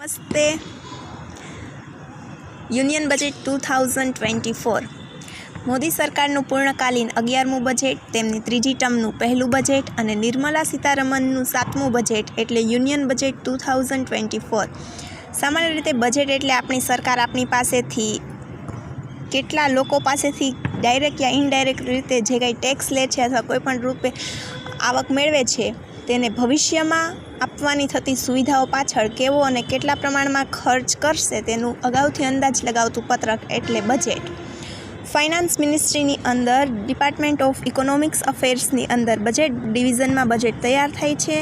નમસ્તે. Union budget 2024 Modi સરકારનું પૂર્ણકાલીન 11મું budget, તેમની ત્રીજી ટર્મનું પહેલું બજેટ અને નિર્મલા સીતારમણનું 7મું બજેટ એટલે યુનિયન બજેટ 2024. સામાન્ય રીતે બજેટ એટલે આપણી સરકાર આપણી પાસેથી કેટલા લોકો પાસેથી ડાયરેક્ટ યા ઇનડાયરેક્ટ રીતે જે કંઈ ટેક્સ લે છે અથવા કોઈપણ રૂપે આવક મેળવે છે તેને ભવિષ્યમાં આપવાની થતી સુવિધાઓ પાછળ કેવો અને કેટલા પ્રમાણમાં ખર્ચ કરશે તેનું અગાઉથી અંદાજ લગાવતું પત્રક એટલે બજેટ. ફાઇનાન્સ મિનિસ્ટ્રીની અંદર ડિપાર્ટમેન્ટ ઓફ ઇકોનોમિક્સ અફેર્સની અંદર બજેટ ડિવિઝનમાં બજેટ તૈયાર થાય છે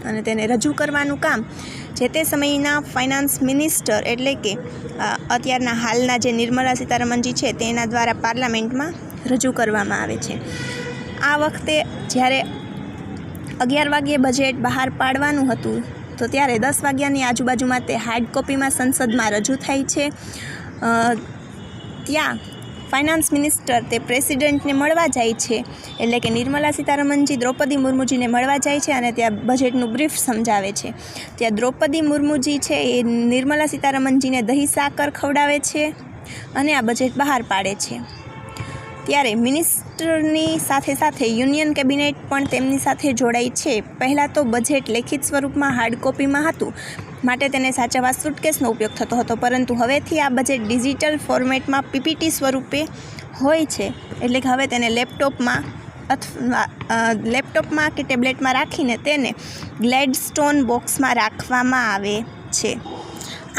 અને તેને રજૂ કરવાનું કામ જે તે સમયના ફાઇનાન્સ મિનિસ્ટર એટલે કે અત્યારના હાલના જે નિર્મલા સીતારમણજી છે તેના દ્વારા પાર્લામેન્ટમાં રજૂ કરવામાં આવે છે. આ વખતે જ્યારે 11 વાગ્યે બજેટ બહાર પાડવાનું હતું તો ત્યારે 10 વાગ્યાની આજુબાજુમાં તે હાર્ડ કોપીમાં સંસદમાં રજૂ થાય છે. ત્યાં ફાઇનાન્સ મિનિસ્ટર તે પ્રેસિડેન્ટને મળવા જાય છે, એટલે કે નિર્મલા સીતારમણજી દ્રૌપદી મુર્મુજીને મળવા જાય છે અને ત્યાં બજેટનું બ્રીફ સમજાવે છે. ત્યાં દ્રૌપદી મુર્મુજી છે એ નિર્મલા સીતારમણજીને દહીં સાકર ખવડાવે છે અને આ બજેટ બહાર પાડે છે. ત્યારે મિનિસ્ટરની સાથે સાથે યુનિયન કેબિનેટ પણ તેમની સાથે જોડાય છે. પહેલાં તો બજેટ લેખિત સ્વરૂપમાં હાર્ડ કોપીમાં હતું માટે તેને સાચવવા સુટકેસનો ઉપયોગ થતો હતો, પરંતુ હવેથી આ બજેટ ડિજિટલ ફોર્મેટમાં પીપીટી સ્વરૂપે હોય છે, એટલે કે હવે તેને લેપટોપમાં કે ટેબ્લેટમાં રાખીને તેને ગ્લેડસ્ટોન બોક્સમાં રાખવામાં આવે છે.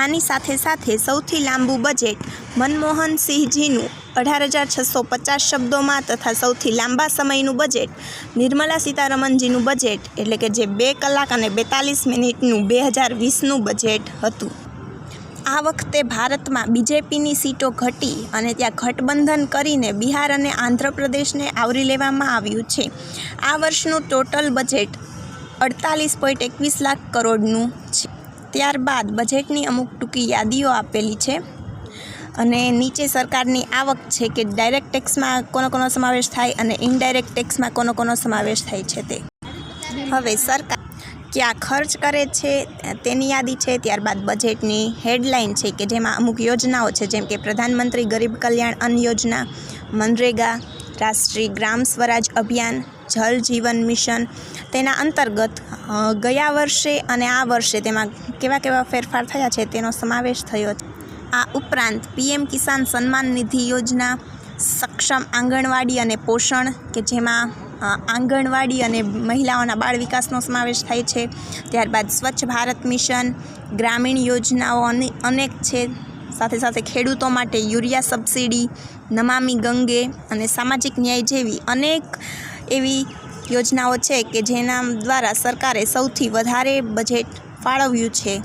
આની સાથે સાથે સૌથી લાંબુ બજેટ મનમોહનસિંહજીનું 18,650 શબ્દોમાં તથા સૌથી લાંબા સમયનું બજેટ નિર્મલા સીતારમણજીનું બજેટ એટલે કે જે 2 કલાક અને 42 મિનિટનું 2020નું બજેટ હતું. આ વખતે ભારતમાં બીજેપીની સીટો ઘટી અને ત્યાં ગઠબંધન કરીને બિહાર અને આંધ્રપ્રદેશને આવરી લેવામાં આવ્યું છે. આ વર્ષનું ટોટલ બજેટ 48.21 લાખ કરોડનું છે. ત્યારબાદ બજેટની અમુક ટૂંકી યાદીઓ આપેલી છે અને નીચે સરકારની આવક છે કે ડાયરેક્ટ ટેક્સમાં કોનો સમાવેશ થાય અને ઇનડાયરેક્ટ ટેક્સમાં કોનો સમાવેશ થાય છે તે. હવે સરકાર ક્યાં ખર્ચ કરે છે તેની યાદી છે. ત્યારબાદ બજેટની હેડલાઇન છે કે જેમાં અમુક યોજનાઓ છે, જેમ કે પ્રધાનમંત્રી ગરીબ કલ્યાણ અન્ન યોજના, મનરેગા, રાષ્ટ્રીય ગ્રામ સ્વરાજ અભિયાન, જલ જીવન મિશન. તેના અંતર્ગત ગયા વર્ષે અને આ વર્ષે તેમાં કેવા ફેરફાર થયા છે તેનો સમાવેશ થયો છે. આ ઉપરાંત પીએમ કિસાન સન્માન નિધિ યોજના, સક્ષમ આંગણવાડી અને પોષણ કે જેમાં આંગણવાડી અને મહિલાઓના બાળ વિકાસનો સમાવેશ થાય છે. ત્યારબાદ સ્વચ્છ ભારત મિશન, ગ્રામીણ યોજનાઓ અનેક છે. સાથે સાથે ખેડૂતો માટે યુરિયા સબસિડી, નમામી ગંગે અને સામાજિક ન્યાય જેવી અનેક એવી યોજનાઓ છે કે જેના દ્વારા સરકારે સૌથી વધારે બજેટ ફાળવ્યું છે.